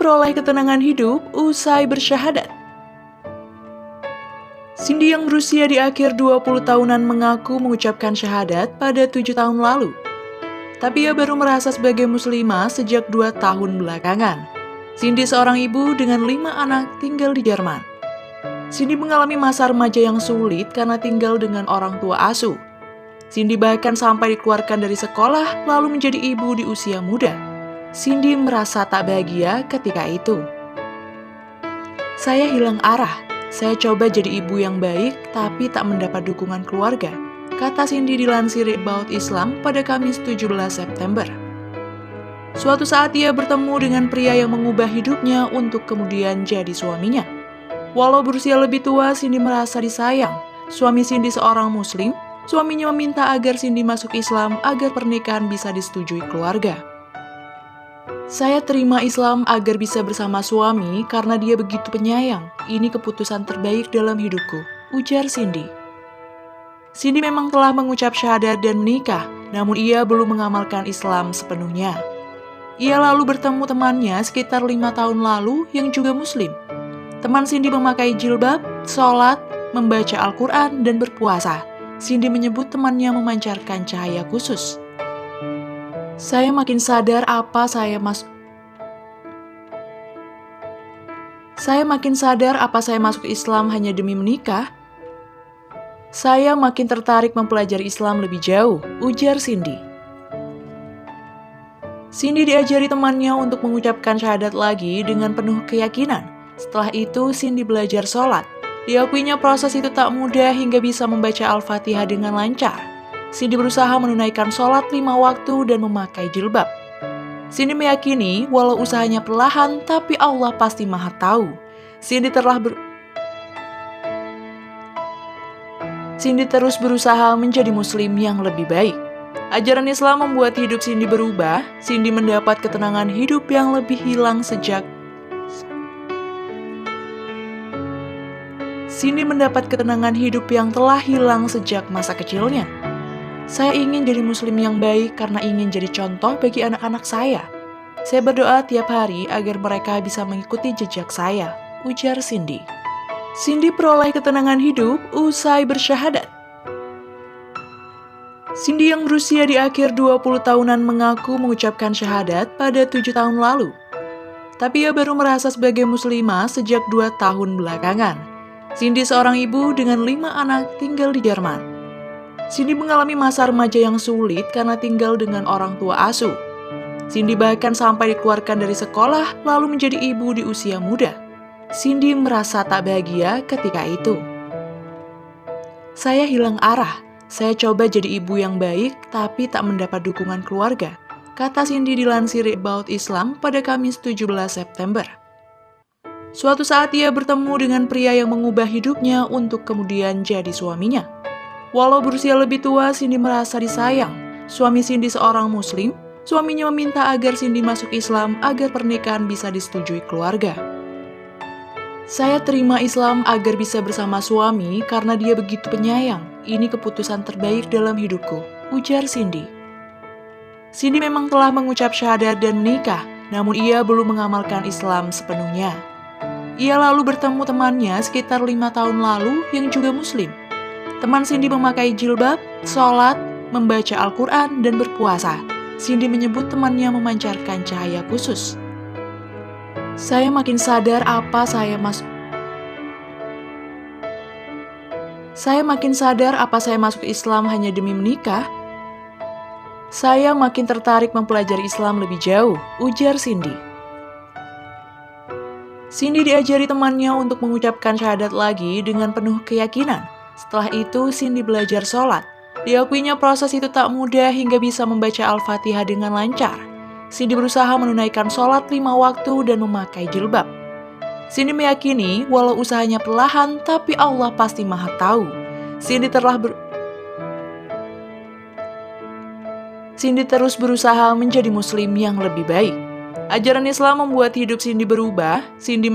memperoleh ketenangan hidup usai bersyahadat. Cindy yang berusia di akhir 20 tahunan mengaku mengucapkan syahadat pada 7 tahun lalu. Tapi ia baru merasa sebagai muslimah sejak 2 tahun belakangan. Cindy seorang ibu dengan 5 anak tinggal di Jerman. Cindy mengalami masa remaja yang sulit karena tinggal dengan orang tua asuh. Cindy bahkan sampai dikeluarkan dari sekolah lalu menjadi ibu di usia muda. Cindy merasa tak bahagia ketika itu. Saya hilang arah. Saya coba jadi ibu yang baik, tapi tak mendapat dukungan keluarga, kata Cindy dilansir About Islam pada Kamis 17 September. Suatu saat ia bertemu dengan pria yang mengubah hidupnya untuk kemudian jadi suaminya. Walau berusia lebih tua, Cindy merasa disayang. Suami Cindy seorang muslim, suaminya meminta agar Cindy masuk Islam agar pernikahan bisa disetujui keluarga. Saya terima Islam agar bisa bersama suami karena dia begitu penyayang. Ini keputusan terbaik dalam hidupku, ujar Cindy. Cindy memang telah mengucap syahadat dan menikah, namun ia belum mengamalkan Islam sepenuhnya. Ia lalu bertemu temannya sekitar 5 tahun lalu yang juga muslim. Teman Cindy memakai jilbab, sholat, membaca Al-Quran, dan berpuasa. Cindy menyebut temannya memancarkan cahaya khusus. Saya makin sadar apa saya masuk Islam hanya demi menikah. Saya makin tertarik mempelajari Islam lebih jauh, ujar Cindy. Cindy diajari temannya untuk mengucapkan syahadat lagi dengan penuh keyakinan. Setelah itu, Cindy belajar sholat. Diakuinya proses itu tak mudah hingga bisa membaca Al-Fatihah dengan lancar. Cindy berusaha menunaikan sholat 5 waktu dan memakai jilbab. Cindy meyakini walau usahanya perlahan, tapi Allah pasti Maha Tahu. Cindy terus berusaha menjadi muslim yang lebih baik. Ajaran Islam membuat hidup Cindy berubah. Cindy mendapat ketenangan hidup yang telah hilang sejak masa kecilnya. Saya ingin jadi muslim yang baik karena ingin jadi contoh bagi anak-anak saya. Saya berdoa tiap hari agar mereka bisa mengikuti jejak saya, ujar Cindy. Cindy peroleh ketenangan hidup usai bersyahadat. Cindy yang berusia di akhir 20 tahunan mengaku mengucapkan syahadat pada 7 tahun lalu. Tapi ia baru merasa sebagai muslimah sejak 2 tahun belakangan. Cindy seorang ibu dengan 5 anak tinggal di Jerman. Cindy mengalami masa remaja yang sulit karena tinggal dengan orang tua asuh. Cindy bahkan sampai dikeluarkan dari sekolah lalu menjadi ibu di usia muda. Cindy merasa tak bahagia ketika itu. Saya hilang arah. Saya coba jadi ibu yang baik, tapi tak mendapat dukungan keluarga, kata Cindy dilansir About Islam pada Kamis 17 September. Suatu saat ia bertemu dengan pria yang mengubah hidupnya untuk kemudian jadi suaminya. Walau berusia lebih tua, Cindy merasa disayang. Suami Cindy seorang muslim, suaminya meminta agar Cindy masuk Islam agar pernikahan bisa disetujui keluarga. Saya terima Islam agar bisa bersama suami karena dia begitu penyayang. Ini keputusan terbaik dalam hidupku, ujar Cindy. Cindy memang telah mengucap syahadat dan menikah, namun ia belum mengamalkan Islam sepenuhnya. Ia lalu bertemu temannya sekitar 5 tahun lalu yang juga muslim. Teman Cindy memakai jilbab, sholat, membaca Al-Quran, dan berpuasa. Cindy menyebut temannya memancarkan cahaya khusus. Saya makin sadar apa saya masuk Islam hanya demi menikah. Saya makin tertarik mempelajari Islam lebih jauh, ujar Cindy. Cindy diajari temannya untuk mengucapkan syahadat lagi dengan penuh keyakinan. Setelah itu, Cindy belajar sholat. Diakuinya proses itu tak mudah hingga bisa membaca Al-Fatihah dengan lancar. Cindy berusaha menunaikan sholat 5 waktu dan memakai jilbab. Cindy meyakini walau usahanya perlahan, tapi Allah pasti Maha Tahu. Cindy terus berusaha menjadi muslim yang lebih baik. Ajaran Islam membuat hidup Cindy berubah. Cindy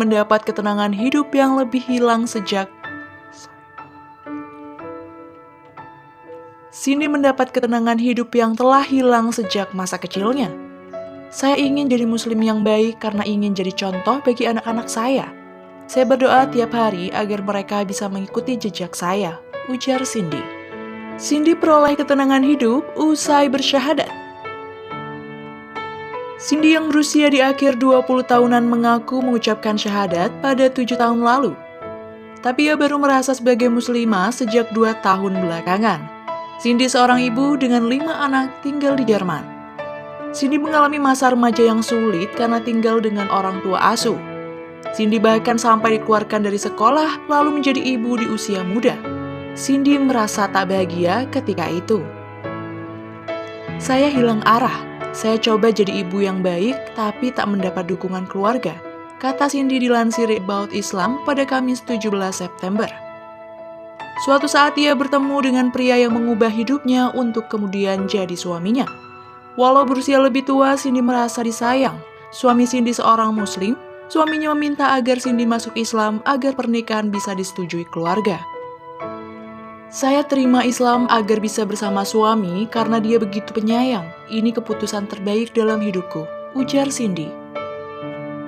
mendapat ketenangan hidup yang telah hilang sejak masa kecilnya. Saya ingin jadi muslim yang baik karena ingin jadi contoh bagi anak-anak saya. Saya berdoa tiap hari agar mereka bisa mengikuti jejak saya, ujar Cindy. Cindy peroleh ketenangan hidup usai bersyahadat. Cindy yang berusia di akhir 20 tahunan mengaku mengucapkan syahadat pada 7 tahun lalu. Tapi ia baru merasa sebagai muslimah sejak 2 tahun belakangan. Cindy seorang ibu dengan 5 anak tinggal di Jerman. Cindy mengalami masa remaja yang sulit karena tinggal dengan orang tua asuh. Cindy bahkan sampai dikeluarkan dari sekolah lalu menjadi ibu di usia muda. Cindy merasa tak bahagia ketika itu. Saya hilang arah. Saya coba jadi ibu yang baik tapi tak mendapat dukungan keluarga, kata Cindy dilansir About Islam pada Kamis 17 September. Suatu saat ia bertemu dengan pria yang mengubah hidupnya untuk kemudian jadi suaminya. Walau berusia lebih tua, Cindy merasa disayang. Suami Cindy seorang muslim, suaminya meminta agar Cindy masuk Islam agar pernikahan bisa disetujui keluarga. Saya terima Islam agar bisa bersama suami karena dia begitu penyayang. Ini keputusan terbaik dalam hidupku, ujar Cindy.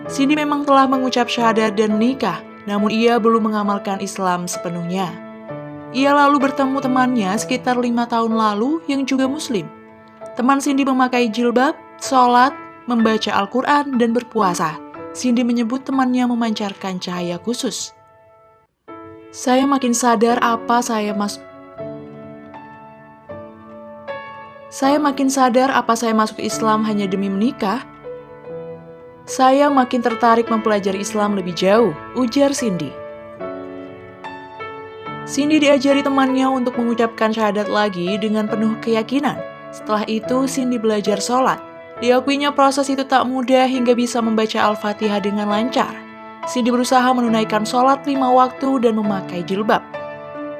Cindy memang telah mengucap syahadat dan menikah, namun ia belum mengamalkan Islam sepenuhnya. Ia lalu bertemu temannya sekitar 5 tahun lalu yang juga muslim. Teman Cindy memakai jilbab, sholat, membaca Al-Quran, dan berpuasa. Cindy menyebut temannya memancarkan cahaya khusus. Saya makin sadar apa saya masuk Islam hanya demi menikah. Saya makin tertarik mempelajari Islam lebih jauh, ujar Cindy. Cindy diajari temannya untuk mengucapkan syahadat lagi dengan penuh keyakinan. Setelah itu, Cindy belajar sholat. Diakuinya proses itu tak mudah hingga bisa membaca Al-Fatihah dengan lancar. Cindy berusaha menunaikan sholat 5 waktu dan memakai jilbab.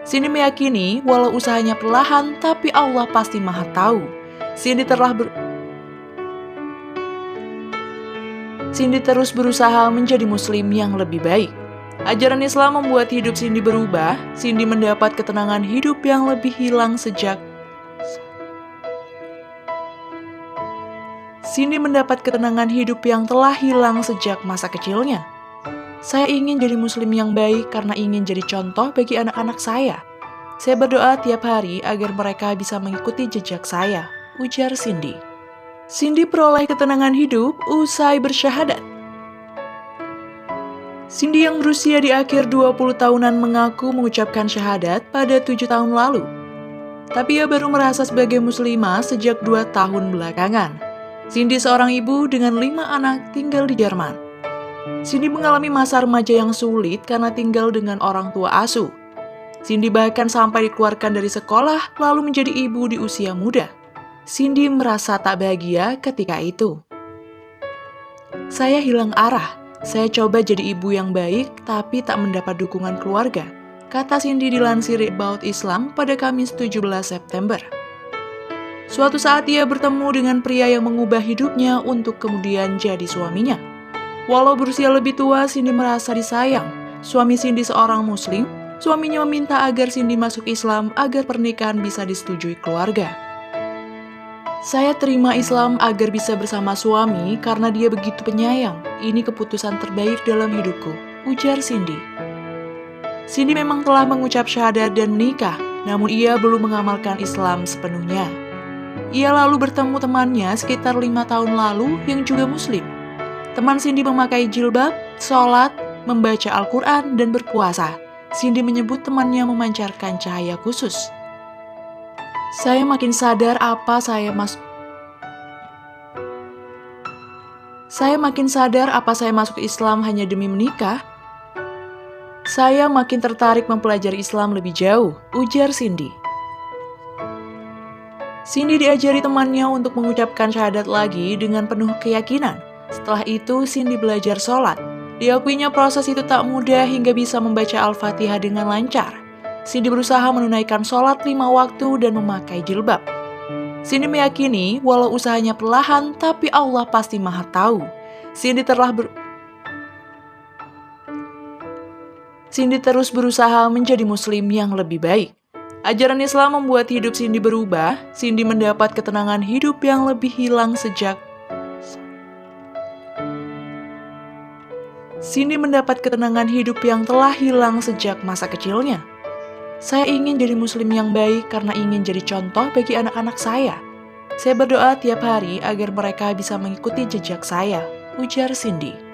Cindy meyakini, walau usahanya perlahan, tapi Allah pasti maha tahu. Cindy terus berusaha menjadi muslim yang lebih baik. Ajaran Islam membuat hidup Cindy berubah. Cindy mendapat ketenangan hidup yang telah hilang sejak masa kecilnya. Saya ingin jadi muslim yang baik karena ingin jadi contoh bagi anak-anak saya. Saya berdoa tiap hari agar mereka bisa mengikuti jejak saya, ujar Cindy. Cindy peroleh ketenangan hidup usai bersyahadat. Cindy yang berusia di akhir 20 tahunan mengaku mengucapkan syahadat pada 7 tahun lalu. Tapi ia baru merasa sebagai muslimah sejak 2 tahun belakangan. Cindy seorang ibu dengan 5 anak tinggal di Jerman. Cindy mengalami masa remaja yang sulit karena tinggal dengan orang tua asuh. Cindy bahkan sampai dikeluarkan dari sekolah lalu menjadi ibu di usia muda. Cindy merasa tak bahagia ketika itu. Saya hilang arah. Saya coba jadi ibu yang baik tapi tak mendapat dukungan keluarga, kata Cindy dilansir About Islam pada Kamis 17 September. Suatu saat ia bertemu dengan pria yang mengubah hidupnya untuk kemudian jadi suaminya. Walau berusia lebih tua, Cindy merasa disayang. Suami Cindy seorang muslim, suaminya meminta agar Cindy masuk Islam agar pernikahan bisa disetujui keluarga. Saya terima Islam agar bisa bersama suami karena dia begitu penyayang. Ini keputusan terbaik dalam hidupku, ujar Cindy. Cindy memang telah mengucap syahadat dan menikah, namun ia belum mengamalkan Islam sepenuhnya. Ia lalu bertemu temannya sekitar 5 tahun lalu yang juga muslim. Teman Cindy memakai jilbab, sholat, membaca Al-Quran, dan berpuasa. Cindy menyebut temannya memancarkan cahaya khusus. Saya makin sadar apa saya masuk Islam hanya demi menikah. Saya makin tertarik mempelajari Islam lebih jauh, ujar Cindy. Cindy diajari temannya untuk mengucapkan syahadat lagi dengan penuh keyakinan. Setelah itu, Cindy belajar sholat. Diakuinya proses itu tak mudah hingga bisa membaca Al-Fatihah dengan lancar. Cindy berusaha menunaikan sholat 5 waktu dan memakai jilbab. Cindy meyakini, walau usahanya perlahan, tapi Allah pasti maha tahu. Cindy terus berusaha menjadi muslim yang lebih baik. Ajaran Islam membuat hidup Cindy berubah. Cindy mendapat ketenangan hidup yang Cindy mendapat ketenangan hidup yang telah hilang sejak masa kecilnya. Saya ingin jadi muslim yang baik karena ingin jadi contoh bagi anak-anak saya. Saya berdoa tiap hari agar mereka bisa mengikuti jejak saya, ujar Cindy.